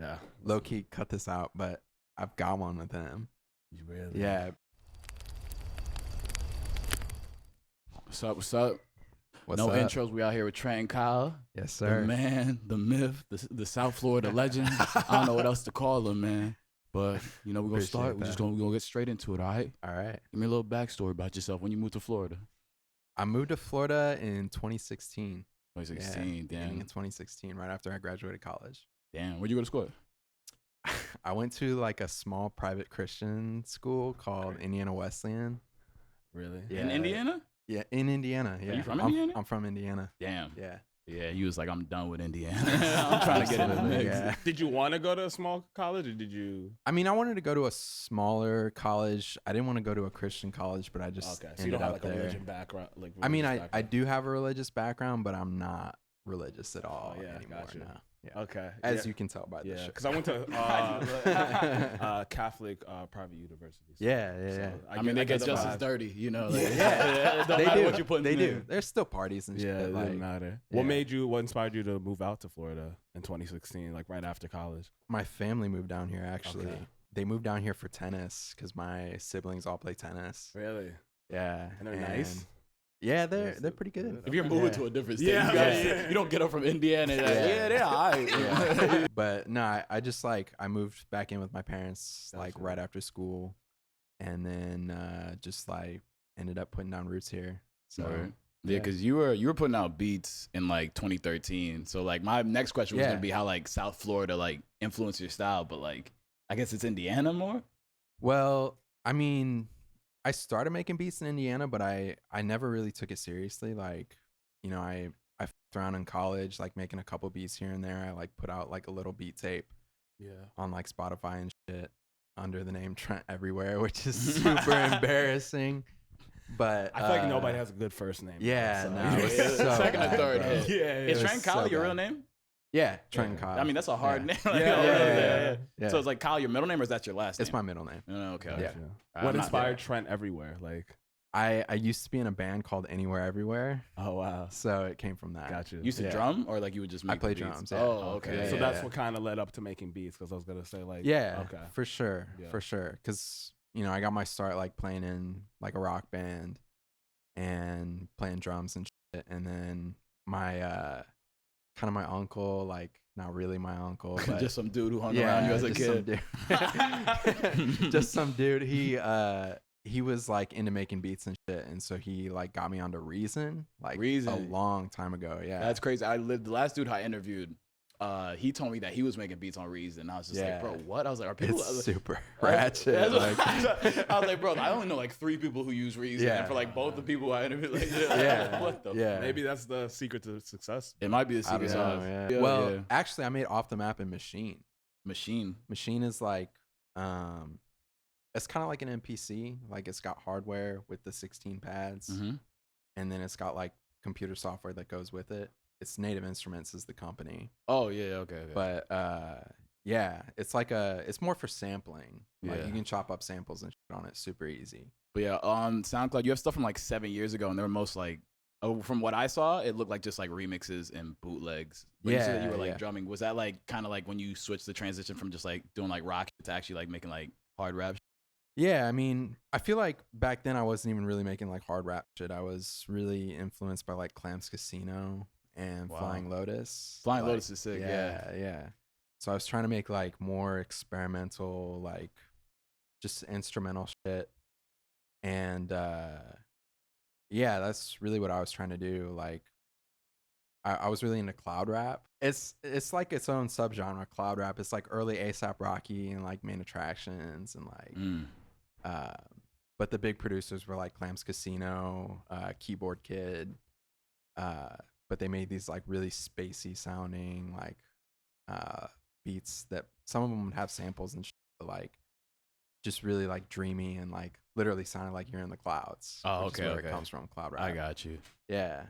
Yeah. Low key, cut this out, but I've got one with him. You really? Yeah. What's up? What's up? What's No up? intros. We out here with Trenton Kyle. Yes, sir. The man, the myth, the South Florida legend. I don't know what else to call him, man. But we're gonna Appreciate start. We're that. gonna get straight into it. All right. All right. Give me a little backstory about yourself when you moved to Florida. I moved to Florida in 2016. 2016. Beginning Damn. in 2016, right after I graduated college. Damn. Where'd you go to school? I went to like a small private Christian school called Indiana Wesleyan. Really? Yeah. In Indiana? Yeah, in Indiana. Yeah. you from I'm- Indiana? I'm from Indiana. Damn. Yeah. Yeah. You was like, I'm done with Indiana. I'm trying to get in the Absolutely, mix. yeah. Did you want to go to a small college, or did you? I mean, I wanted to go to a smaller college. I didn't want to go to a Christian college, but I just Okay, so you ended don't have up like a there. religion background. Like, I mean, religious I background? do have a religious background, but I'm not religious at all yeah, anymore gotcha. now. Yeah. Okay. As you can tell by the Yeah, show. because I went to Catholic private university. So, Yeah. I mean, they get just as vibe. dirty, you know. Like, Yeah. it don't They matter do. what you're putting They in. do. There's still parties and Yeah, shit. it Like, didn't matter. yeah. What inspired you to move out to Florida in 2016, like right after college? my family moved down here, actually. Okay. They moved down here for tennis because my siblings all play tennis. Really? Yeah. And they're nice? Yeah, Yes, they're pretty good. If you're moving Yeah. to a different state, Yeah, you, gotta, yeah. you don't get up from Indiana. And Yeah. they're all right. Yeah. But no, I just like I moved back in with my parents like Gotcha. right after school, and then just like ended up putting down roots here. So Right. Yeah, because you were putting out beats in like 2013. So like my next question was Yeah. gonna be how like South Florida like influenced your style, but like I guess it's Indiana more. well, I mean, I started making beats in Indiana, but I never really took it seriously. Like, I f***ed around in college, like making a couple beats here and there. I like put out like a little beat tape Yeah. on like Spotify and shit under the name Trent Everywhere, which is super embarrassing. But I feel like nobody has a good first name. Yeah, so. no, it was Yeah, so second or bad, third bro. hit. Yeah. Is was Trenton Kyle so your bad. real name? Yeah, Trenton Kyle. I mean, that's a hard Yeah. name. Yeah, Like, yeah. So it's like Kyle, your middle name, or is that your last name? It's my middle name. Oh, okay. Gotcha. Yeah. I'm What not- inspired Trent Everywhere? Like, I used to be in a band called Anywhere Everywhere, oh wow, so it came from that. gotcha. You used to Yeah. drum, or like you would just make I play the beats? drums, yeah. Oh, okay. Yeah, so yeah, that's yeah. what kind of led up to making beats, because I was gonna say like, Yeah, okay, for sure, Yeah. for sure. Because I got my start like playing in like a rock band and playing drums and shit, and then my kind of my uncle, like not really my uncle, but just some dude who hung around you as a just some kid. dude. Just some dude. He was like into making beats and shit, and so he like got me onto Reason like Reason. a long time ago. Yeah, That's crazy. The last dude I interviewed, he told me that he was making beats on Reason. I was just like, Yeah. bro, what? I was like, are people? it's super Like, ratchet. that's what- Like, I was like, bro, I only know like 3 people who use Reason. Yeah. And for like both the people I interviewed, like, Yeah. what the? yeah, maybe that's the secret to success. It might be the I don't secret know. sauce. Yeah. Yeah, Well, yeah. actually, I made Off the Map in Machine. Machine. Machine is like, it's kind of like an MPC. Like it's got hardware with the 16 pads, Mm-hmm. and then it's got like computer software that goes with it. It's Native Instruments is the company, Oh yeah, okay. but yeah, it's like it's more for sampling. Like Yeah. you can chop up samples and shit on it super easy. But yeah, on SoundCloud, you have stuff from like 7 years ago, and they were most like, from what I saw, it looked like just like remixes and bootlegs. But you said that you were like Yeah. drumming. Was that like kind of like when you switched the transition from just like doing like rock to actually like making like hard rap? Yeah, I mean, I feel like back then I wasn't even really making like hard rap shit. I was really influenced by like Clams Casino and Wow. Flying Lotus. Flying Like, Lotus is sick. Yeah. yeah. So I was trying to make like more experimental, like just instrumental shit. And yeah, that's really what I was trying to do. Like I was really into cloud rap. It's like its own subgenre, cloud rap. It's like early ASAP Rocky and like Main Attractions and like Mm. but the big producers were like Clams Casino, Keyboard Kid, but they made these like really spacey sounding like beats that some of them would have samples and shit, but like just really like dreamy and like literally sounded like you're in the clouds. Oh, which is okay, where okay. it comes from, cloud rap. I got you. Yeah.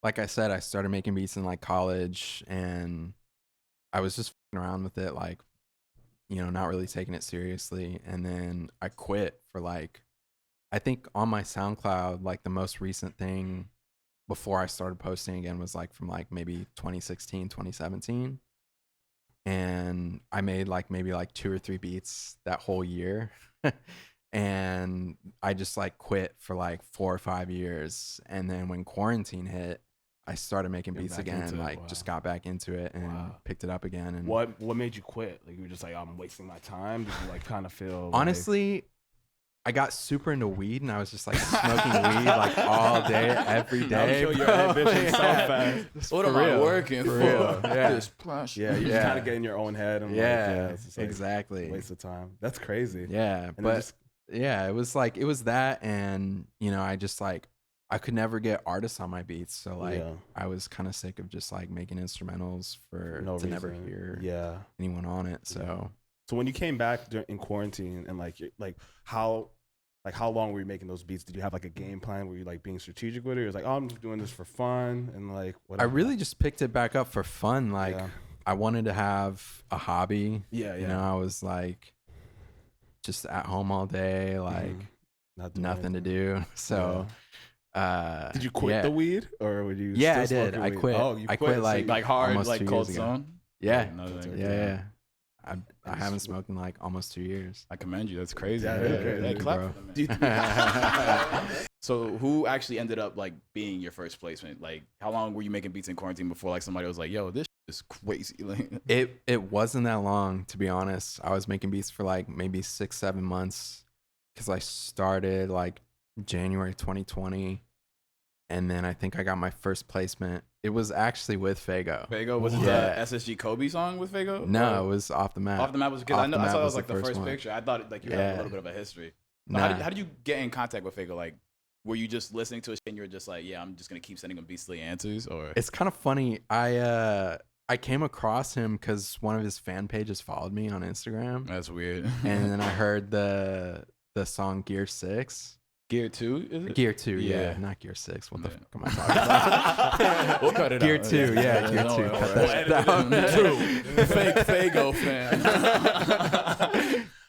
Like I said, I started making beats in like college, and I was just fucking around with it, like, not really taking it seriously. And then I quit for like, I think on my SoundCloud, like the most recent thing before I started posting again was like from like maybe 2016, 2017. and I made like maybe like 2 or 3 beats that whole year. And I just like quit for like 4 or 5 years. And then when quarantine hit, I started making Getting beats back again, into it. like Wow. just got back into it and Wow. picked it up again. And What made you quit? Like you were just like, I'm wasting my time. Did you like kind of feel? honestly, I got super into weed and I was just like smoking weed like all day, every day. kill your bro. ambition so Yeah. fast. Just What for am I real. working for? real. Yeah. This plush. Yeah, you Yeah. just kind of get in your own head and Yeah, it's just like exactly. waste of time. That's crazy. Yeah, And then but just, yeah, it was that, and you know, I just like I could never get artists on my beats, so like yeah, I was kind of sick of just like making instrumentals for no to reason. never hear Yeah. anyone on it. So So when you came back in quarantine and like how long were you making those beats? Did you have like a game plan? Were you like being strategic with it? Or was like, oh, I'm just doing this for fun and like I whatever. really just picked it back up for fun. Like Yeah. I wanted to have a hobby. Yeah, You know, I was like just at home all day, like Mhm. Not doing nothing to anything. do. So Did you quit yeah. the weed or were you? Yeah, still I did. smoking I weed? quit. Oh, you I quit quit, like- Like hard, Almost like 2 cold years ago. zone. Yeah. No, That's like, okay. Yeah. I And haven't just- smoked in like almost 2 years. I commend you. That's crazy. Yeah, that is crazy. Hey, clap Bro. for them, man. Do you- So who actually ended up like being your first placement? Like how long were you making beats in quarantine before like somebody was like, yo, this is crazy? Like, It wasn't that long, to be honest. I was making beats for like maybe 6-7 months because I started like January 2020, and then I think I got my first placement. It was actually with Faygo. Faygo, was it Yeah. the SSG Kobe song with Faygo? No, Or- it was Off the Map. Off the Map was because Off I know the I Map saw it was was like the the first first one. picture. I thought like you had a Yeah. little bit of a history. So Nah. how did you get in contact with Faygo? Like, were you just listening to it and you were just like, yeah, I'm just gonna keep sending him beastly answers, or It's kind of funny. I came across him because one of his fan pages followed me on Instagram, that's weird. and then I heard the song Gear 6. Gear 2 is it? Gear 2, yeah, Yeah. not Gear 6. What the Yeah. fuck am I talking about? We'll cut it Gear out. 2, yeah, Gear no, 2. no, Cut we'll that edit shit it in. out. Fake Faygo fan.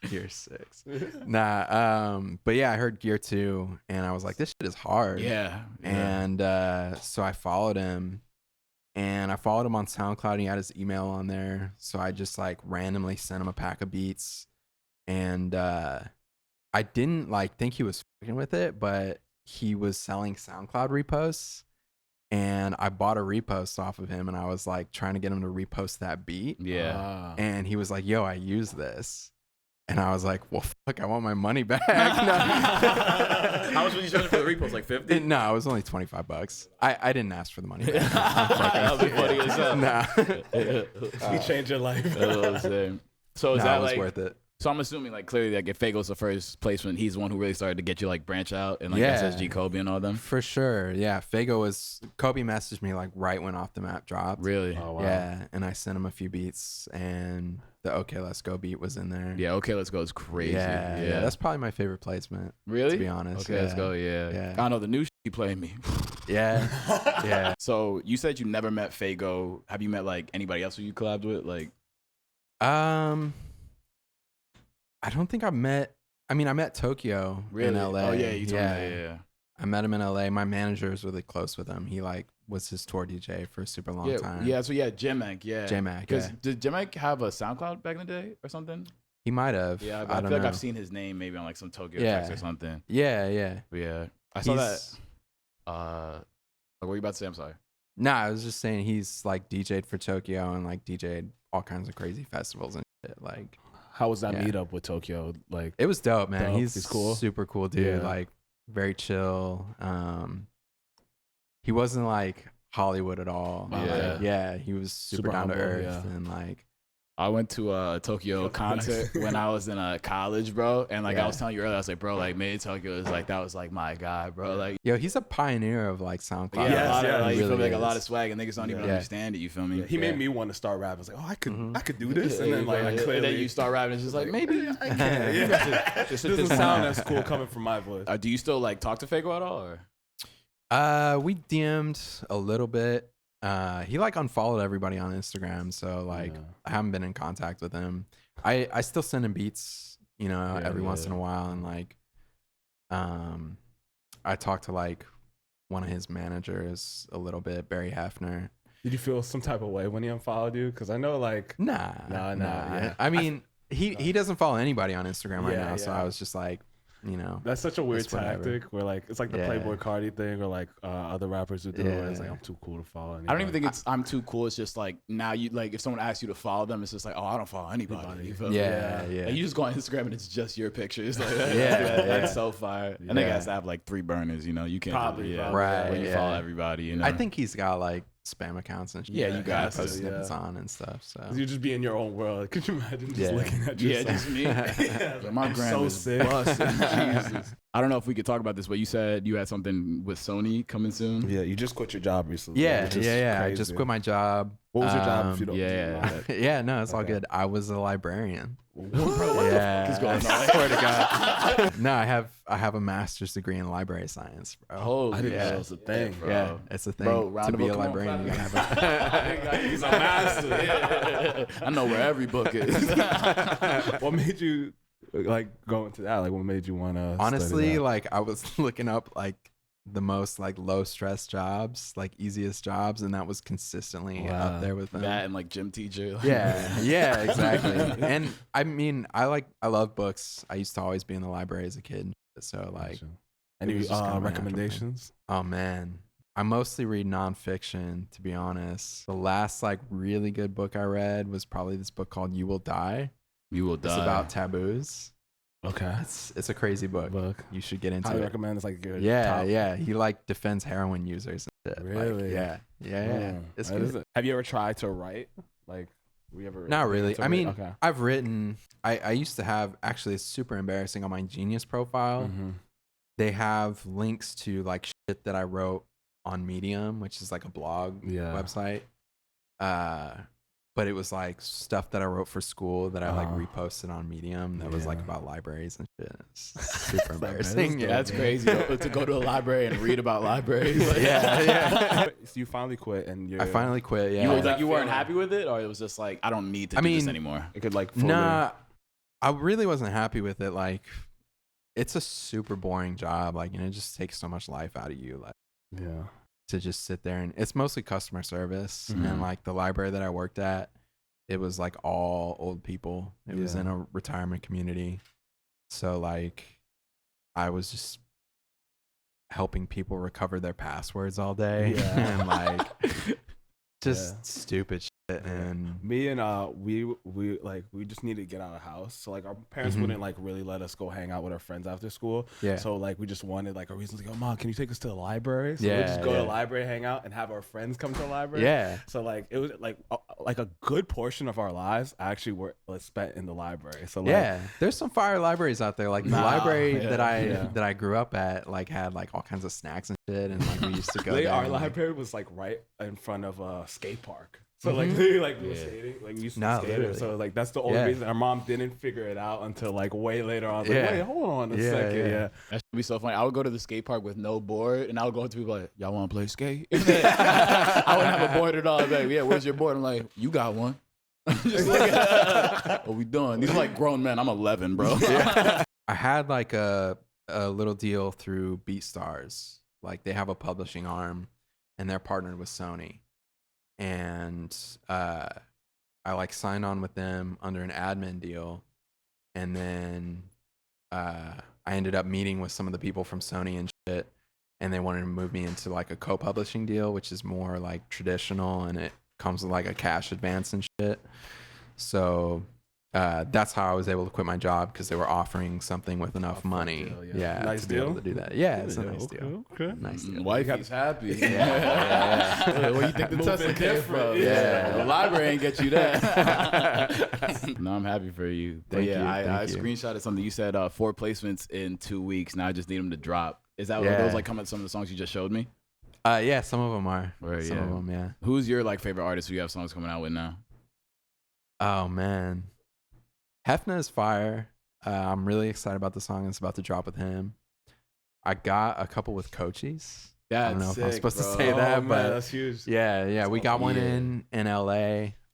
Gear 6. Nah, but yeah, I heard Gear 2 and I was like, this shit is hard. Yeah. And so I followed him, and I followed him on SoundCloud, and he had his email on there. So I just like randomly sent him a pack of beats, and I didn't like think he was fucking with it, but he was selling SoundCloud reposts, and I bought a repost off of him, and I was like trying to get him to repost that beat. Yeah. And he was like, yo, I use this. And I was like, well, fuck, I want my money back. How much were you charging for the repost? Like 50? No, it was only $25. I didn't ask for the money back. That'd be funny as hell. Nah. He changed your life. That's what I'm saying. So is Nah, that it was like? worth it. So I'm assuming like clearly like if Faygo's the first placement, he's the one who really started to get you like branch out and like Yeah. SSG Kobe and all them. For sure. Yeah. Kobe messaged me like right when Off the Map dropped. Really? Oh, wow. Yeah. And I sent him a few beats, and the Okay, Let's Go beat was in there. Yeah. Okay, let's go. It's crazy. Yeah. That's probably my favorite placement, really. to be honest. Okay, let's Yeah. go. Yeah. Yeah. I know the new he played me. Yeah. Yeah. So you said you never met Faygo. Have you met like anybody else who you collabed with? Like, I don't think I met Tokyo really? in LA. Oh yeah, you told me that. Yeah. I met him in LA. My manager is really close with him. He like was his tour DJ for a super long Yeah. time. Yeah. So yeah, J-Mac. Yeah. J-Mac, Because yeah. did J-Mac have a SoundCloud back in the day or something? He might have. Yeah. I I don't feel like know. I've seen his name maybe on like some Tokyo Yeah. tracks or something. Yeah, yeah. But yeah, I saw that. He's- What were you about to say? I'm sorry. Nah, I was just saying he's like DJ'd for Tokyo and like DJ'd all kinds of crazy festivals and shit. Like How was that Yeah. meetup with Tokyo? Like, it was dope, man. Dope. He's He's cool? super cool dude. Yeah. Like very chill. He wasn't like Hollywood at all. Yeah. Like, yeah, he was super down to humble, earth yeah. and like I went to a Tokyo concert when I was in college, bro. And like I was telling you earlier, I was like, bro, like Made Tokyo is like that was like my guy, bro. Like yo, he's a pioneer of like SoundCloud. yeah, Yes, a lot of, yeah, like, he you feel me, really like a lot is. of swag and niggas don't even Yeah. understand it. You feel me? he made me want to start rapping. I was like, oh, Mhm. I could do this, and then like I and clearly then you start rapping. It's just like maybe. I can. Yeah. Just Doesn't sound as cool coming from my voice. Do you still like talk to Faygo at all? Or? We DM'd a little bit. He like unfollowed everybody on Instagram, so like Yeah. I haven't been in contact with him. I still send him beats, you know, Yeah, every once yeah. in a while, and like I talked to like one of his managers a little bit, Barry Hefner. Did you feel some type of way when he unfollowed you? Because I know like Nah. Yeah. I mean, he doesn't follow anybody on Instagram right now, so yeah. I was just like, you know, That's such a weird it's whatever. tactic where like it's like the Yeah. Playboy Cardi thing or like other rappers who do it. Where it's like Yeah. I'm too cool to follow anybody. I don't even think it's I'm too cool. It's just like now you like if someone asks you to follow them, it's just like, oh, I don't follow anybody. You feel me? Yeah. Like, you just go on Instagram and it's just your pictures. Like, Yeah. that's so fire. And they Yeah. has to have like 3 burners. You know, you can't Probably, right, when you yeah. follow everybody. You know, I think he's got like spam accounts and shit. Yeah, you got post to, snippets on and stuff. So You just be in your own world. Could you imagine just Yeah. looking at yeah, yourself? just me. Yeah, My I'm gram so is sick. busted. Jesus. I don't know if we could talk about this, but you said you had something with Sony coming soon. Yeah, you just quit your job recently. yeah, which is I just crazy. quit my job. What was your job? If you don't, yeah. Yeah, no, it's all Okay. good. I was a librarian. Bro, what fuck is going on? I swear to God. No, I have a master's degree in library science, bro. Holy I didn't know shit. that was a thing, bro. Yeah, it's a thing. Bro, round To of be a applause. librarian, you gotta have a He's a master. I know where every book is. What made you like go into that? Like, what made you want to? Honestly, like I was looking up like the most like low stress jobs, like easiest jobs, and that was consistently Wow. up there with them. That and like gym teacher. Yeah, exactly. And I mean, I love books. I used to always be in the library as a kid, so like, any it was just kinda my natural recommendations? oh man, I mostly read nonfiction, to be honest. The last like really good book I read was probably this book called You Will Die. You will die. It's about taboos. Okay, It's a crazy book. You should get into highly it. recommend. It's like good. Yeah, top. yeah. He like defends heroin users and shit. Like, Really? yeah. It's That good. is it. Have you ever tried to write? Like, we ever? Not really. to I write? mean, okay. I've written. I used to have, actually, it's super embarrassing, on my Genius profile. Mhm. They have links to like shit that I wrote on Medium, which is like a blog Yeah. website. But it was like stuff that I wrote for school that I like reposted on Medium that was like Yeah. about libraries and shit. It's super Like, man, embarrassing. this That's crazy to go to a library and read about libraries. Like, Yeah. So you finally quit, and you're. I finally quit. Yeah. You were that you weren't feeling? happy with it, or it was just like I don't need to I do this mean, anymore. It could like. Fully, Nah, I really wasn't happy with it. Like, it's a super boring job. Like, it just takes so much life out of you. Like, Yeah. to just sit there, and it's mostly customer service. Mhm. And like the library that I worked at, it was like all old people. It was Yeah. in a retirement community. So like, I was just helping people recover their passwords all day. Yeah. And like, just Yeah. stupid shit. And Me and we just needed to get out of the house. So like our parents Mhm. wouldn't like really let us go hang out with our friends after school. yeah. So like we just wanted like a reason to go, Mom, can you take us to the library? So we Yeah, just go to the yeah. library, hang out, and have our friends come to the library. Yeah. So like it was like a good portion of our lives actually were spent in the library. So like, Yeah, there's some fire libraries out there. Like the Nah, library yeah, that I grew up at, like had like all kinds of snacks and shit, and like we used to go there. our and, like, library was like right in front of a skate park. So like Mhm. literally like we were Yeah. skating, like we used to No, skate it. literally. So like that's the only Yeah. reason our mom didn't figure it out until like way later on. I was like, Yeah. wait, hold on a Yeah, second. yeah. Yeah. That should be so funny. I would go to the skate park with no board, and I would go up to people like, "Y'all want to play skate?" I wouldn't have a board at all. I'd be like, "Yeah, where's your board?" I'm like, "You got one." Just like, what we doing? These are like grown men. I'm 11, bro. I had like a little deal through BeatStars. Like they have a publishing arm, and they're partnered with Sony. And I like signed on with them under an admin deal, and then I ended up meeting with some of the people from Sony and shit, and they wanted to move me into like a co-publishing deal, which is more like traditional, and it comes with like a cash advance and shit. So that's how I was able to quit my job, because they were offering something with enough money. deal, yeah. Yeah, Nice to be able deal? to do that. Yeah, it's a nice deal. Okay. Nice deal. Wifey's happy. Yeah. What do you think the Moving Tesla came different. from? Yeah. The library ain't get you that. No, I'm happy for you. But Thank yeah, you, I thank you. screenshotted something. You said 4 placements in 2 weeks. Now I just need them to drop. Is that what Yeah. those like come at some of the songs you just showed me? Yeah, some of them are. Right, Some yeah. of them, yeah. Who's your like favorite artist who you have songs coming out with now? Oh man, Hefna is fire. I'm really excited about the song that's about to drop with him. I got a couple with Coaches. I don't know if I'm supposed to say that, Oh, man, but that's huge. yeah, we got one in LA.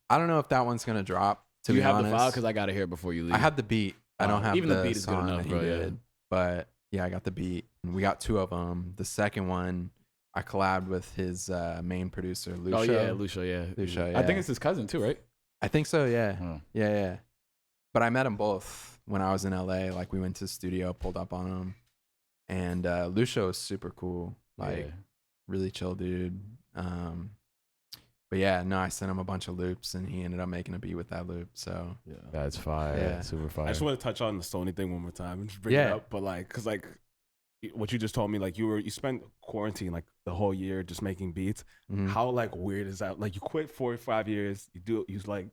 I don't know if that one's gonna drop. To Do you be have honest, the file? Because I got to hear it before you leave. I have the beat. I don't have even the beat is good song enough, that he bro, yeah. did. But yeah, I got the beat. We got 2 of them. The second one I collabed with his main producer, Lucio. Oh yeah, Lucio. Yeah, Lucio, I think yeah. it's his cousin too, right? I think so. Yeah. Oh. Yeah. But I met them both when I was in LA. Like we went to the studio, pulled up on them, and Lucio is super cool. Like Yeah. really chill dude. But yeah, no, I sent him a bunch of loops, and he ended up making a beat with that loop. So Yeah. That's fire. Yeah. Super fire. I just want to touch on the Sony thing one more time and just bring it Yeah. up. But like, cause like what you just told me, like you spent quarantine like the whole year just making beats. mhm. How like weird is that? Like you quit 4 or 5 years, you like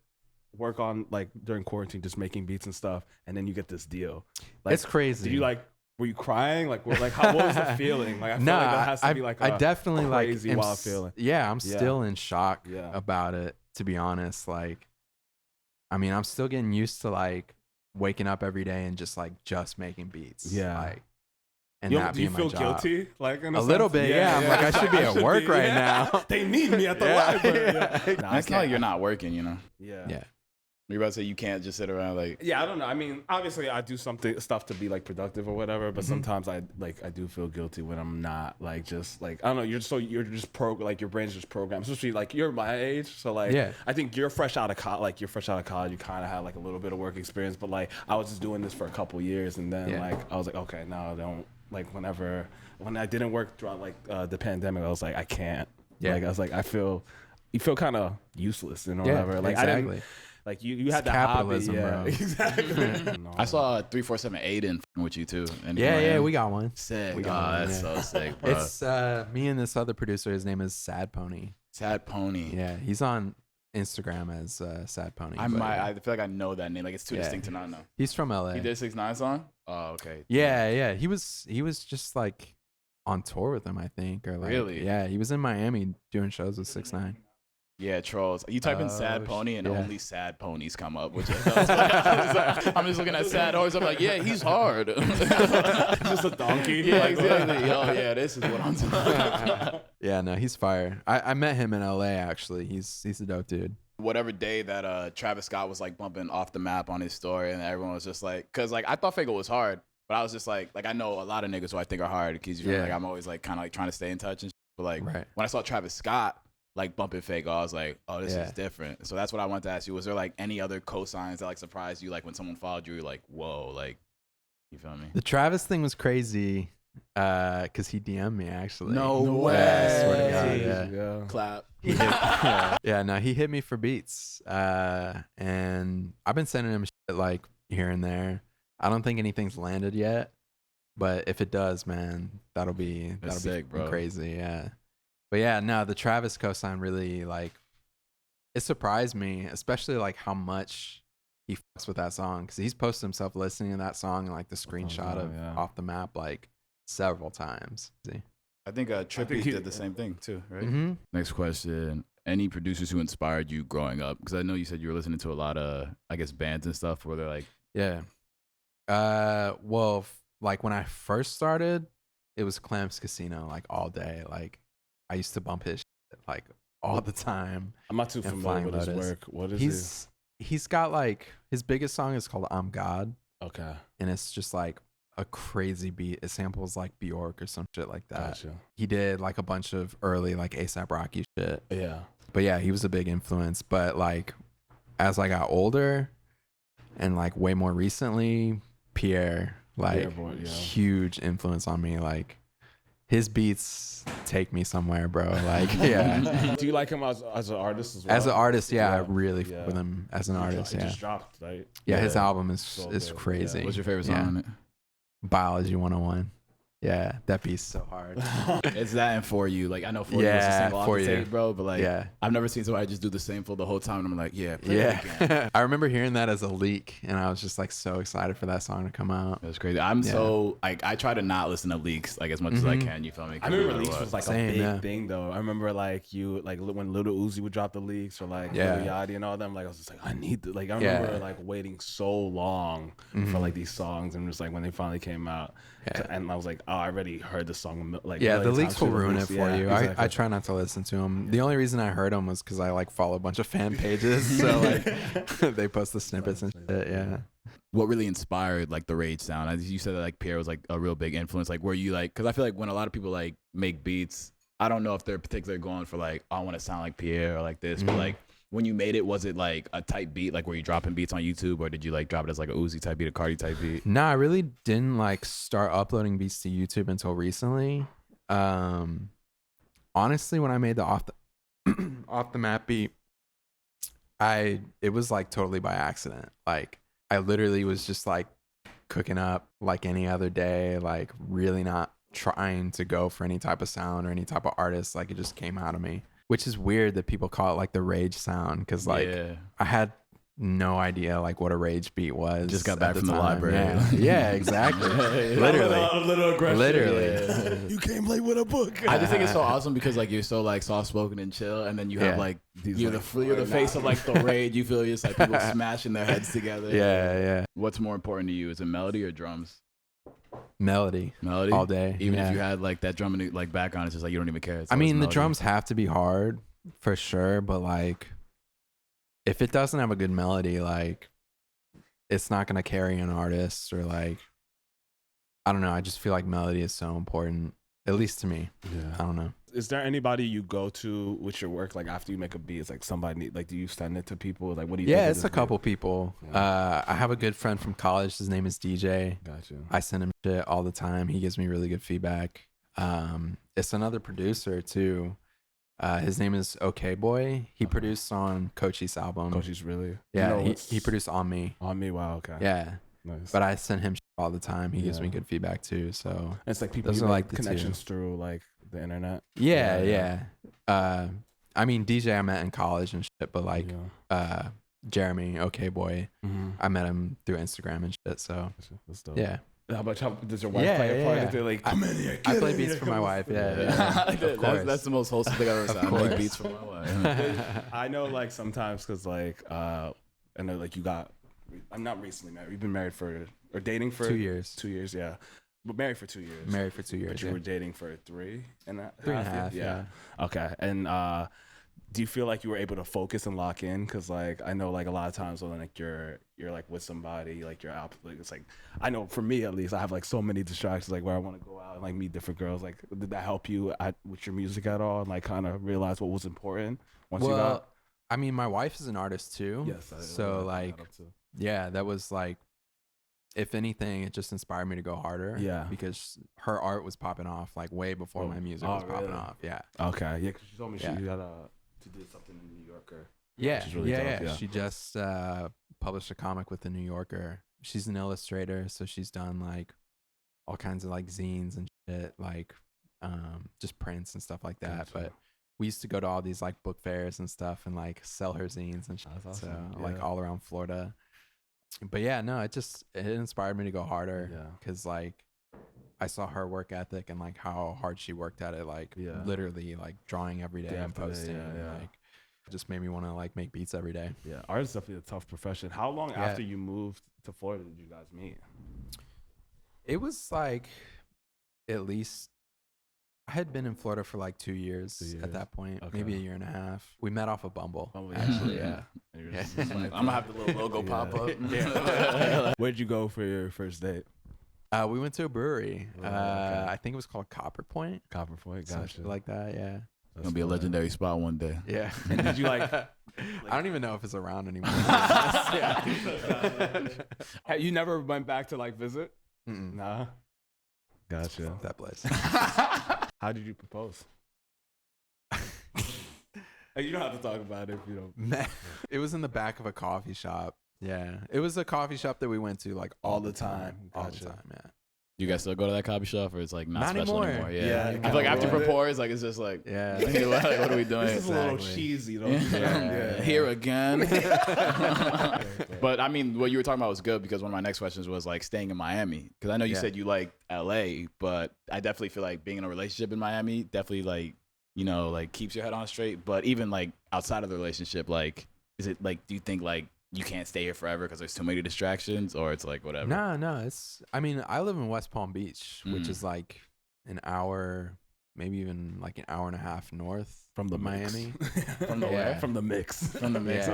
work on like during quarantine just making beats and stuff, and then you get this deal. Like, It's crazy. did you like? Were you crying? Like, what was the feeling? Like, I feel No, like that has to be like I a definitely crazy like wild feeling. Yeah, I'm Yeah. still in shock Yeah. about it, to be honest. Like, I mean, I'm still getting used to like waking up every day and just making beats. Yeah. Like, and Yo, that do you being feel my job. guilty? Like in A little sense? bit, yeah. I'm like, I should be at work right now. They need me at the Yeah. library. Yeah. Nah, I it's not like can't. you're not working, you know. Yeah. Yeah. You're about to say you can't just sit around like. Yeah, I don't know. I mean, obviously, I do stuff to be like productive or whatever. But Mhm. sometimes I do feel guilty when I'm not like just like I don't know. You're just like your brain's just programmed. Especially like you're my age, so like Yeah. I think you're fresh out of college. You kind of had like a little bit of work experience. But like I was just doing this for a couple years, and then Yeah. like I was like, okay, no, don't like when I didn't work throughout like the pandemic, I was like, I can't. Yeah. Like I was like, you feel kind of useless and Yeah, whatever. Like I didn't. exactly. Like you had It's that capitalism, hobby, yeah. bro. Exactly. No. I saw 347 Aiden with you too. And Yeah, we got one. sick. we got one, That's yeah. so sick, bro. It's me and this other producer. His name is Sad Pony. Sad Pony. Yeah, he's on Instagram as Sad Pony. I but, might. I feel like I know that name. Like it's too Yeah. distinct to not know. He's from LA. He did 6ix9ine song. Oh, okay. Yeah. He was just like on tour with him, I think, or like Really? Yeah, he was in Miami doing shows with 6ix9ine. Yeah, trolls. You type in Oh, sad pony and yeah. only sad ponies come up. Which I'm just looking at sad horse. I'm like, yeah, he's hard. just a donkey. Yeah, Like, exactly. Oh, yeah, this is what I'm talking about. Yeah, no, he's fire. I met him in LA actually. He's a dope dude. Whatever day that Travis Scott was like bumping Off the Map on his story, and everyone was just like, because like I thought SoFaygo was hard, but I was just like I know a lot of niggas who I think are hard because Yeah. like I'm always like kind of like trying to stay in touch and shit. But like Right. when I saw Travis Scott like bumping SoFaygo, I was like, oh, this Yeah. is different. So that's what I wanted to ask you. Was there like any other cosigns that like surprised you? Like when someone followed you, you're like, whoa, like you feel me? The Travis thing was crazy because he DM'd me actually. No way. Yeah, I swear to God, yeah. Yeah. Clap. He hit, yeah, no, he hit me for beats, and I've been sending him shit like here and there. I don't think anything's landed yet, but if it does, man, that'll be sick, bro. crazy, yeah. But yeah, no, the Travis cosign really like it surprised me, especially like how much he fucks with that song because he's posted himself listening to that song and like the screenshot wow, of yeah. Off the Map like several times. See? I think Trippie he- did the same thing too, right? Mm-hmm. Next question. Any producers who inspired you growing up? Because I know you said you were listening to a lot of, I guess, bands and stuff where they're like, Yeah. Well, like when I first started, it was Clamps Casino like all day. Like I used to bump his shit, like all the time. I'm not too And familiar Flying with his Lotus. work. What is He's got like his biggest song is called I'm God, he? Okay. and it's just like a crazy beat. It samples like Bjork or some shit like that. Gotcha. He did like a bunch of early like ASAP Rocky shit. Yeah. But yeah, he was a big influence. But like as I got older and like way more recently, Pierre, like Pierre Boy, yeah. huge influence on me. Like his beats take me somewhere, bro. Like yeah. Do you like him as an artist as well? As an artist, yeah, I Yeah, really yeah. fuck with him as an artist. He Yeah. just dropped, right? Yeah, his Yeah. album is So is good, yeah. crazy. what's your favorite song Yeah. on it? Biology 101. Yeah, that beat's so hard. It's that and For You. Like, I know For You was the Yeah, single off For the You. tape, bro, but like, Yeah. I've never seen somebody just do the same for the whole time. And I'm like, yeah, play it again. Yeah. I remember hearing that as a leak, and I was just like so excited for that song to come out. That's crazy. I'm Yeah. so, like, I try to not listen to leaks, like, as much as I Mhm. can. You feel me? I remember leaks was like Same, a big yeah. thing though. I remember like you like when Little Uzi would drop the leaks or like Yeah. Lil Yachty and all them. Like I was just like I need to like I Yeah. remember like waiting so long for Mhm. like these songs and just like when they finally came out Yeah. and I was like oh I already heard the song like Yeah, a the million leaks times will through the ruin it leaks. for Yeah, you. exactly. I try not to listen to them. The only reason I heard them was because I like follow a bunch of fan pages, so like they post the snippets and shit. Yeah. What really inspired, like, the Rage sound? As you said that, like, Pierre was, like, a real big influence. Like, were you, like, because I feel like when a lot of people, like, make beats, I don't know if they're particularly going for like, I want to sound like Pierre or like this, but like when you made it, was it like a type beat, like were you dropping beats on YouTube, or did you like drop it as like a Uzi type beat, a Cardi type beat? No, I really didn't like start uploading beats to YouTube until recently. Honestly, when I made the off the map beat, it was like totally by accident. Like I literally was just like cooking up like any other day, like really not trying to go for any type of sound or any type of artist. Like it just came out of me, which is weird that people call it like the rage sound, because like I had no idea like what a rage beat was. Just got back from the library. Yeah, exactly. Literally. A little aggression. Literally. You came late with a book. I just think it's so awesome because like you're so like soft spoken and chill, and then you have like you're the face of like the rage. You feel just like people smashing their heads together. Yeah. What's more important to you? Is it melody or drums? Melody all day. Even if you had like that drum and like background, it's just like you don't even care. I mean, the drums have to be hard for sure, but like if it doesn't have a good melody, like it's not gonna carry an artist, or like I don't know. I just feel like melody is so important, at least to me. Yeah. I don't know. Is there anybody you go to with your work, like after you make a beat? It's like somebody, like, do you send it to people? Like, what do you? Yeah, think it's a couple people. I have a good friend from college. His name is DJ. Gotcha. I send him shit all the time. He gives me really good feedback. It's another producer too. His name is OK Boy. He produced on Coach's album. Coach's really? Yeah, You know, he produced On Me. On Me, wow, okay. Yeah. Nice. But I send him shit all the time. He gives me good feedback too. So and it's like people those you are make like the connections through like the internet. Yeah. I mean, DJ I met in college and shit, but like Jeremy, OK Boy, I met him through Instagram and shit. So That's dope. yeah. How does your wife play a part? They're like, come in here. I play beats for my wife. Yeah. Of course. That's the most wholesome thing I've ever said. I make beats for my wife. I know, like sometimes, cause like I know, like I'm not recently married. We've been married or dating for 2 years. 2 years, yeah. But married for 2 years. Married for 2 years. But you were dating for 3.5 3.5. Yeah. Okay. And do you feel like you were able to focus and lock in? Cause like I know, like a lot of times when like you're like with somebody, like you're out, like it's like I know for me at least, I have like so many distractions, like where I want to go out and like meet different girls. Like, did that help you with your music at all, and like kind of realize what was important once you got? I mean, my wife is an artist too. Yes. So like, yeah, that was like, if anything, it just inspired me to go harder. Yeah. Because her art was popping off like way before my music was popping off. Yeah. Okay. Yeah. Cause she told me she got to do something in the New Yorker. Yeah. Really yeah. She just published a comic with the New Yorker. She's an illustrator, so she's done like all kinds of like zines and shit, like just prints and stuff like that. Gotcha. But we used to go to all these like book fairs and stuff and like sell her zines and shit. Awesome. So like all around Florida. But yeah, no, it inspired me to go harder. Yeah. Cause like I saw her work ethic and like how hard she worked at it. Like literally like drawing every day and posting. Like it just made me want to like make beats every day. Yeah. Art is definitely a tough profession. How long after you moved to Florida did you guys meet? It was like at least I had been in Florida for like 2 years at that point, maybe a year and a half. We met off of Bumble. Actually, yeah. I'm gonna have the little logo pop up. Where'd you go for your first date? We went to a brewery. I think it was called Copper Point. Copper Point, gotcha. Like that, yeah. It's gonna be a legendary spot one day. Yeah. And did you like? I don't even know if it's around anymore. You never went back to like visit? Mm-mm. Nah. Gotcha. That place. How did you propose? You don't have to talk about it if you don't. It was in the back of a coffee shop. Yeah. It was a coffee shop that we went to like all the time. All the time, yeah. You guys still go to that coffee shop, or it's like not special anymore? Yeah. I feel like after propose, like it's just like, like, what are we doing? This is a little cheesy, though. Here again. But I mean, what you were talking about was good, because one of my next questions was like staying in Miami, because I know you said you like LA, but I definitely feel like being in a relationship in Miami definitely like, you know, like keeps your head on straight. But even like outside of the relationship, like, is it like, do you think like you can't stay here forever because there's too many distractions, or it's like whatever? No, I mean, I live in West Palm Beach, which is like an hour, maybe even like an hour and a half north from the Miami. From the where? From the mix. From the mix.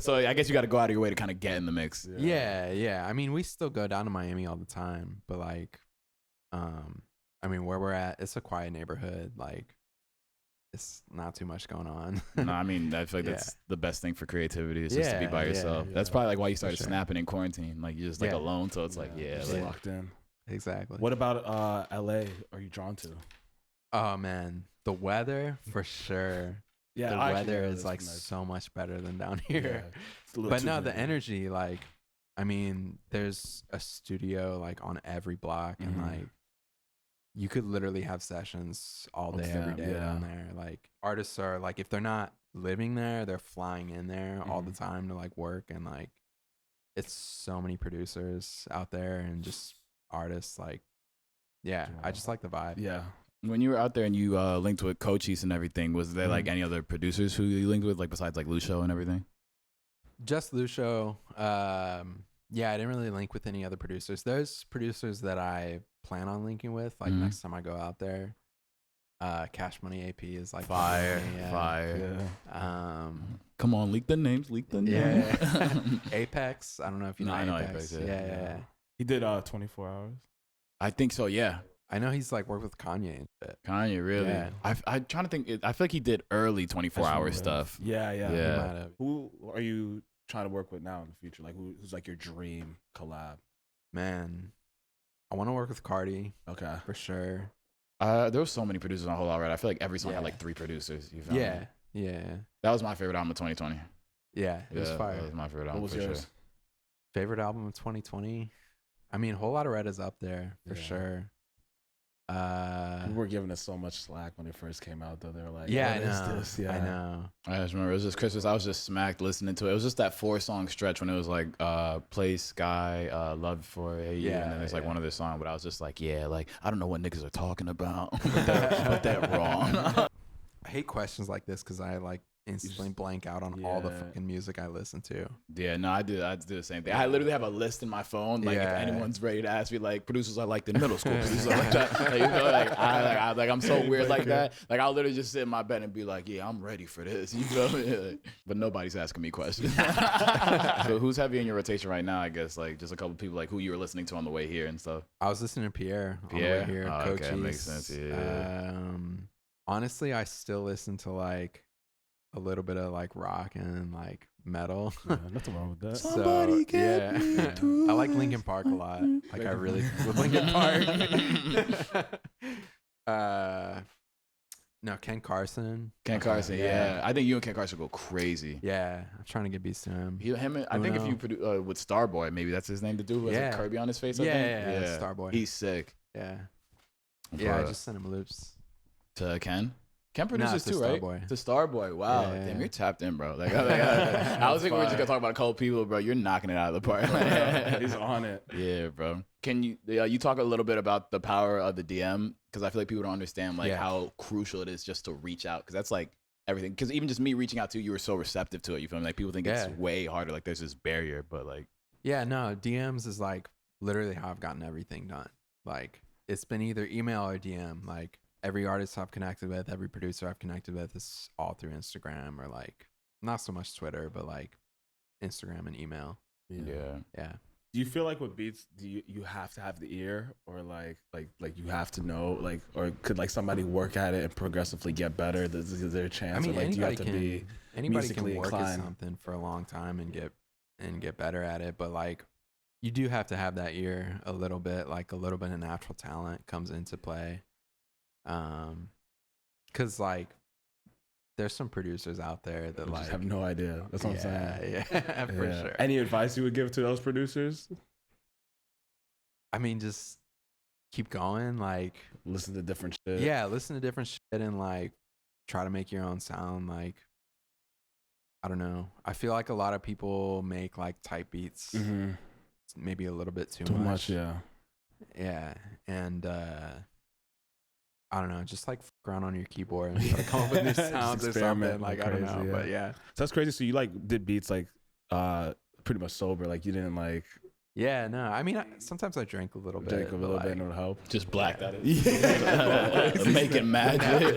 So I guess you got to go out of your way to kind of get in the mix. Yeah. I mean, we still go down to Miami all the time, but like, I mean, where we're at, it's a quiet neighborhood. Like, it's not too much going on. No, I mean, I feel like that's the best thing for creativity is just to be by Yeah, yourself. yeah. That's probably like why you started sure. snapping in quarantine. Like you're just like Yeah. alone, so it's like just Yeah. locked in. Exactly. What about LA? Are you drawn to? Oh man, the weather for sure. Yeah, The actually, weather yeah, is that's like nice. so much better than down Yeah, here. it's a little But too no, the big. energy, like, I mean, there's a studio like on every block, and Mhm. like, you could literally have sessions all With day, every them, day yeah. down there. Like, artists are like, if they're not living there, they're flying in there all the Mhm. time to like work, and like, it's so many producers out there and just artists. Like, yeah, I just like the vibe. Yeah. When you were out there and you linked with Cochise and everything, was there like Mhm. any other producers who you linked with, like besides like Lucio and everything? Just Lucio. Yeah, I didn't really link with any other producers. There's producers that I plan on linking with, like Mhm. next time I go out there. Cash Money AP is like Fire, one, yeah. fire. Um, Come on, leak the names, leak the names. yeah. Apex. I don't know if you know No, I know Apex. Apex, yeah. Yeah. He did 24 hours. I think so. Yeah, I know he's like worked with Kanye and shit. Kanye really. Yeah. I'm trying to think. I feel like he did early 24-hour stuff. Yeah, yeah. He Yeah. might have. Who are you trying to work with now in the future? Like, who's like your dream collab? Man, I want to work with Cardi Okay. for sure. There was so many producers on Whole Lot Red. I feel like every song had Yeah. like 3 producers. You feel me? Yeah. Yeah. That was my favorite album of 2020. Yeah. It was fire. That was my favorite What album was for yours? sure. Favorite album of 2020? I mean, Whole Lot of Red is up there for Yeah. sure. We were giving us so much slack when it first came out, though. They were like, Yeah, what I is know. this? Yeah. I know. I just remember it was just Christmas. I was just smacked listening to it. It was just that 4-song stretch when it was like Play Sky, Love for a Year, and then there's like Yeah. one other song. But I was just like, yeah, like I don't know what niggas are talking about, but they're wrong. I hate questions like this because I like instantly blank out on all the Yeah. fucking music I listen to. Yeah, no, I do the same thing. I literally have a list in my phone. Like Yeah. if anyone's ready to ask me, like producers I liked in middle school, producers I like that. Like, you know, I'm so weird like that. Like I'll literally just sit in my bed and be like, yeah, I'm ready for this. You feel me? Like, but nobody's asking me questions. So who's heavy in your rotation right now? I guess like just a couple people like who you were listening to on the way here and stuff. I was listening to Pierre on the Pierre? way here. Oh, okay, Cochise. makes sense, yeah. Honestly, I still listen to like a little bit of like rock and like metal. Yeah, nothing wrong with that. Somebody get yeah, me through I like Linkin Park a lot. Like I really with Linkin Park. No, Ken Carson. Ken Carson, yeah. I think you and Ken Carson go crazy. Yeah, I'm trying to get beats to him. I think if you produce with Starboy, maybe that's his name to do. Who has Yeah. a Kirby on his face? I Yeah, think? yeah, Starboy. He's sick. Yeah, yeah. I But- just sent him loops. to Ken. Ken produces to too, right? Starboy. To Starboy. Wow, Yeah. damn, you're tapped in, bro. Like, I was thinking we were just gonna talk about a couple people, bro. You're knocking it out of the park. He's on it. Yeah, bro. Can you talk a little bit about the power of the DM? Because I feel like people don't understand like Yeah. how crucial it is just to reach out. Because that's like everything. Because even just me reaching out to you, you were so receptive to it. You feel me? Like people think Yeah. it's way harder. Like there's this barrier, but like Yeah, no, DMs is like literally how I've gotten everything done. Like it's been either email or DM. Like every artist I've connected with, every producer I've connected with is all through Instagram or like not so much Twitter, but like Instagram and email. yeah. Yeah. Do you feel like with beats, do you have to have the ear, or like you have to know, like, or could like somebody work at it and progressively get better? Is there a chance? I mean, or, like, do you have anybody to can be anybody can musically work inclined? at something for a long time and get better at it, but like you do have to have that ear a little bit, like a little bit of natural talent comes into play. Cause like there's some producers out there that I like just have no idea. That's what I'm saying. Yeah, for Yeah. sure. Any advice you would give to those producers? I mean, just keep going. Like, Listen to different shit. yeah, listen to different shit and like try to make your own sound. Like, I don't know. I feel like a lot of people make like type beats, Mm-hmm. maybe a little bit too Too much. much, yeah. Yeah, and I don't know. Just like fuck around on your keyboard and try to come up with new Just sounds or experiment something. Like like I don't crazy, know, yeah. but yeah, So that's crazy. So you like did beats like pretty much sober. Like you didn't like yeah. No, I mean, sometimes I drink a little bit. drink a but, little like, bit and it'll help. Just blacked out. Yeah. Making magic.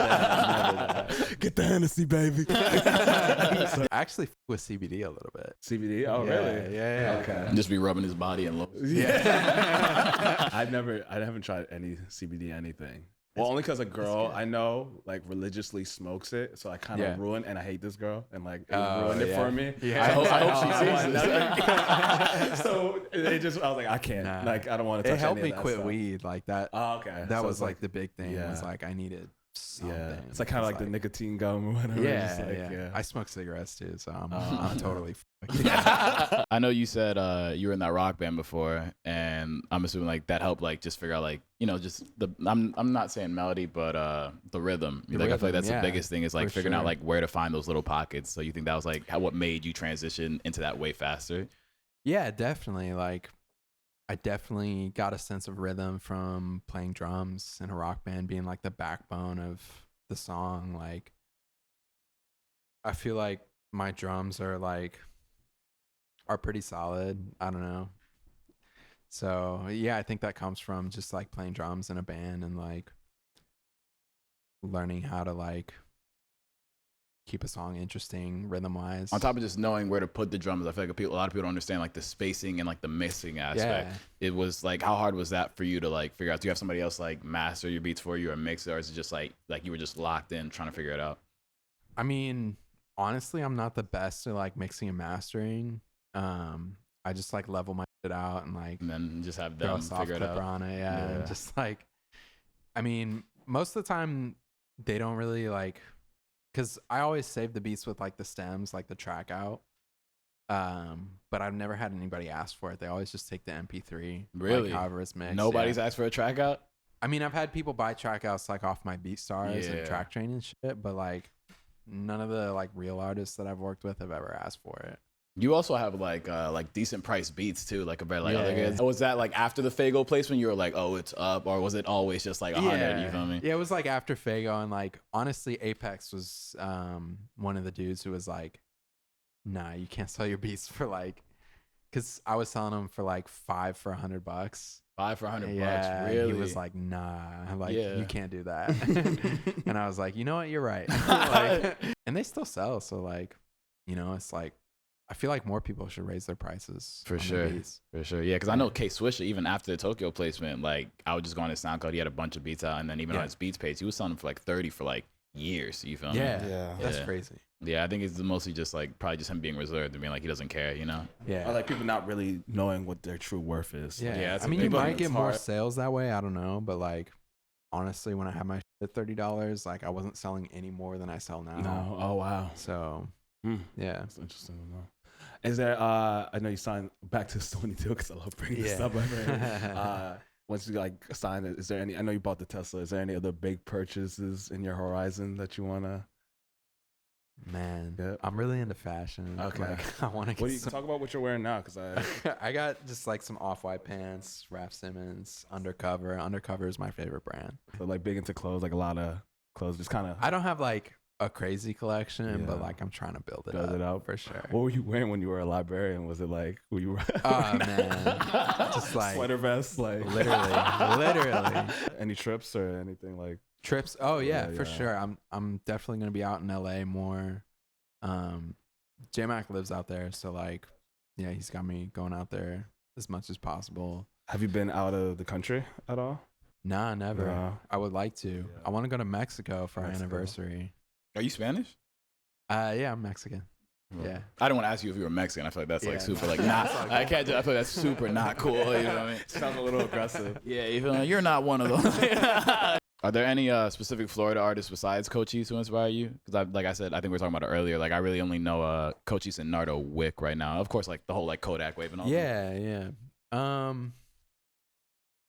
Get the Hennessy, baby. I actually fuck with CBD a little bit. CBD? Oh, Yeah, really? Yeah. Okay. Just be rubbing his body and low. Yeah. I haven't tried any CBD anything. Well, only because a girl I know like religiously smokes it, so I kind of ruined, and I hate this girl, and like it ruined it for me. Yeah. I hope she sees this. So it just, I was like, I can't, like, I don't want to touch It helped any me of that quit stuff. weed like that. Oh, okay. That So was it's like the big thing. yeah. Was like I needed something. it's like kind of like the nicotine gum or whatever. Yeah, Just like, I smoke cigarettes too, so I'm totally. I know you said you were in that rock band before, and I'm assuming like that helped like just figure out like, you know, just the I'm not saying melody, but the rhythm. I feel like that's the biggest thing is like figuring out like where to find those little pockets. So you think that was like what made you transition into that way faster? Yeah, definitely. Like I definitely got a sense of rhythm from playing drums in a rock band, being like the backbone of the song. Like I feel like my drums are pretty solid. I don't know. So yeah, I think that comes from just like playing drums in a band and like learning how to like keep a song interesting rhythm wise. On top of just knowing where to put the drums, I feel like a lot of people don't understand like the spacing and like the mixing aspect. Yeah. It was like, how hard was that for you to like figure out? Do you have somebody else like master your beats for you or mix it, or is it just like you were just locked in trying to figure it out? I mean, honestly, I'm not the best at like mixing and mastering. I just like level my shit out and like And then just have throw them a soft figure it clipper out. on it. Yeah. And just like, I mean, most of the time they don't really like, because I always save the beats with like the stems, like the track out. But I've never had anybody ask for it. They always just take the MP3. Really? Like, however it's mixed. Nobody's asked for a track out? I mean, I've had people buy track outs like off my BeatStars Yeah. and Track Train and shit, but like none of the like real artists that I've worked with have ever asked for it. You also have like decent price beats too, like compared to like other Yeah. guys. Was that like after the Faygo placement you were like, oh, it's up, or was it always just like 100? You feel me? Yeah, it was like after Faygo, and like honestly, Apex was one of the dudes who was like, nah, you can't sell your beats for like, because I was selling them for like $5 for $100. 5 for $100 Yeah, bucks, really? he was like, nah, like Yeah. you can't do that. And I was like, you know what, you're right. Like, and they still sell, so like, you know, it's like, I feel like more people should raise their prices. For on sure. their beats. For sure. Yeah, because I know K Swisher, even after the Tokyo placement, like I would just go on his SoundCloud, he had a bunch of beats out, and then even on his beats page, he was selling them for like 30 for like years. You feel me? Yeah, that's Yeah. crazy. Yeah, I think it's mostly just like probably just him being reserved and being like he doesn't care, you know? Yeah. Or like people not really knowing what their true worth is. Yeah, Yeah, that's I a mean, big you one. might It's get more hard. sales that way. I don't know, but like, honestly, when I had my shit at $30, like I wasn't selling any more than I sell now. No. Oh wow. So, Hmm. yeah. That's interesting to know. Is there? I know you signed back to Sony too, because I love bringing this up. Once you like sign it, is there any? I know you bought the Tesla. Is there any other big purchases in your horizon that you wanna? Man, Yep. I'm really into fashion. Okay. Like, I want to What do get you some. talk about? What you're wearing now? Because I got just like some off-white pants, Raf Simons, Undercover. Undercover is my favorite brand. like big into clothes, like a lot of clothes. Just kind of I don't have like a crazy collection, but Yeah. like I'm trying to build it build up it out for sure. What were you wearing when you were a librarian? Was it like were you? Oh man, just like sweater vest, like literally. Any trips or anything like? Trips. Oh yeah, Yeah, for yeah. sure. I'm definitely gonna be out in LA more. J-Mac lives out there, so like, yeah, he's got me going out there as much as possible. Have you been out of the country at all? Nah, never. No. I would like to. Yeah. I want to go to Mexico for our Mexico. anniversary. Are you Spanish? Yeah, I'm Mexican. Yeah. I don't want to ask you if you were Mexican. I feel like that's like Yeah, super no. like not. I can't. I feel like that's super not cool. You know what I mean? Sounds a little aggressive. Yeah, you feel me? You're not one of those. Are there any specific Florida artists besides Cochise who inspire you? Because like I said, I think we were talking about it earlier. Like I really only know Cochise and Nardo Wick right now. Of course, like the whole like Kodak wave and all. Yeah.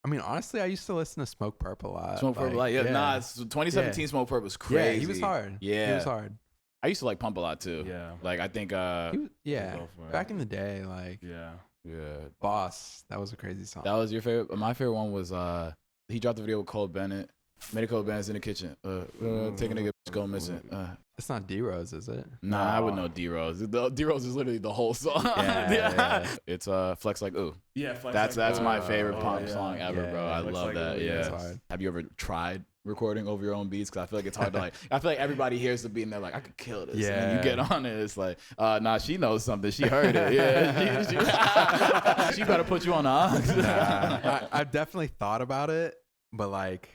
I mean, honestly, I used to listen to Smoke Purple a lot. Smoke Purple, like, nah, 2017 Smoke Purple was crazy. Yeah, he was hard. Yeah, he was hard. I used to like Pump a lot too. Yeah. Like I think He was, yeah, go for it. back in the day, like Yeah. Boss, that was a crazy song. That was your favorite. My favorite one was he dropped the video with Cole Bennett. Made Cole Bennett's in the kitchen. Taking a nigga go missing. It's not D-Rose, is it? Nah, I would know D-Rose. D-Rose is literally the whole song. Yeah. It's Flex Like Ooh. Yeah. That's my favorite pump song ever, Yeah, bro. I Flex love Like that. Ooh, yeah, Yeah. it's hard. Have you ever tried recording over your own beats? Because I feel like it's hard to like. I feel like everybody hears the beat and they're like, I could kill this. Yeah. And then you get on it, it's like, nah, she knows something. She heard it. Yeah. She better put you on the aux. I've definitely thought about it, but like,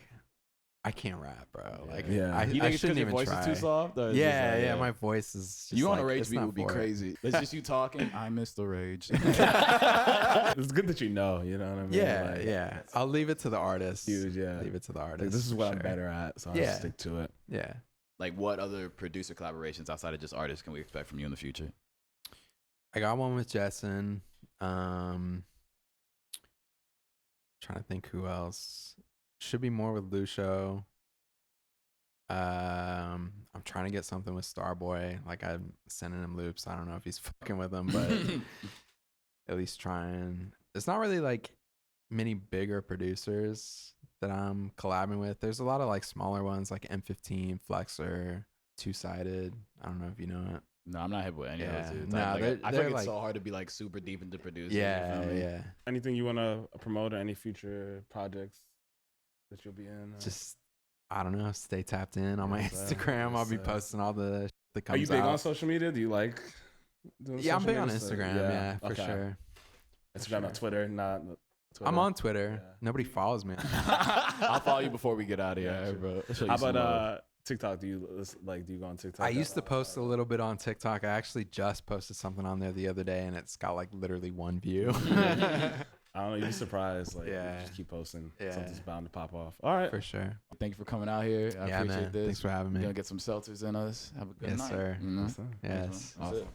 I can't rap, bro. Like, Yeah. I You think it's shouldn't because your even voice try. is too soft? Or is Yeah, this, yeah. My voice is just You on a like, rage it's beat not would be for it. crazy. It's just you talking. I miss the rage. It's good that you know what I mean? Yeah, Like, yeah. I'll leave it to the artist. Huge, yeah. Leave it to the Like, artist. this is for what I'm sure. better at, so I'll Yeah. just stick to it. Yeah. Like, what other producer collaborations outside of just artists can we expect from you in the future? I got one with Jessen. Trying to think who else. Should be more with Lucio. I'm trying to get something with Starboy. Like, I'm sending him loops. I don't know if he's fucking with them, but at least trying. It's not really like many bigger producers that I'm collabing with. There's a lot of like smaller ones like M15, Flexor, Two Sided. I don't know if you know it. No, I'm not hip with any of Yeah. those dudes. No, I they're feel like it's like- so hard to be like super deep into producing. Yeah, you feel me? yeah. Anything you want to promote or any future projects that you'll be in? Just, I don't know, stay tapped in on my Yes, sir. Instagram. I'll be Yes, sir. posting all the shit that Are you comes big out. on social media? Do you like doing Yeah, I'm social big on media stuff? Instagram. Yeah, for okay. sure. Instagram, sure. not Twitter, not Twitter. I'm on Twitter. Yeah. Nobody follows me. I'll follow you before we get out of here, Gotcha. bro. I'll show you How some love. about TikTok? Do you go on TikTok? I used to post a little bit on TikTok. I actually just posted something on there the other day, and it's got like literally 1 view. I don't know. You'd be surprised. Like, Yeah. just keep posting. Yeah. Something's bound to pop off. All right. For sure. Thank you for coming out here. I Yeah, appreciate man. this. Thanks for having We're me. gonna get some seltzers in us. Have a good Yes, night. sir. You know? Yes, sir. Yes. That's it. Awesome.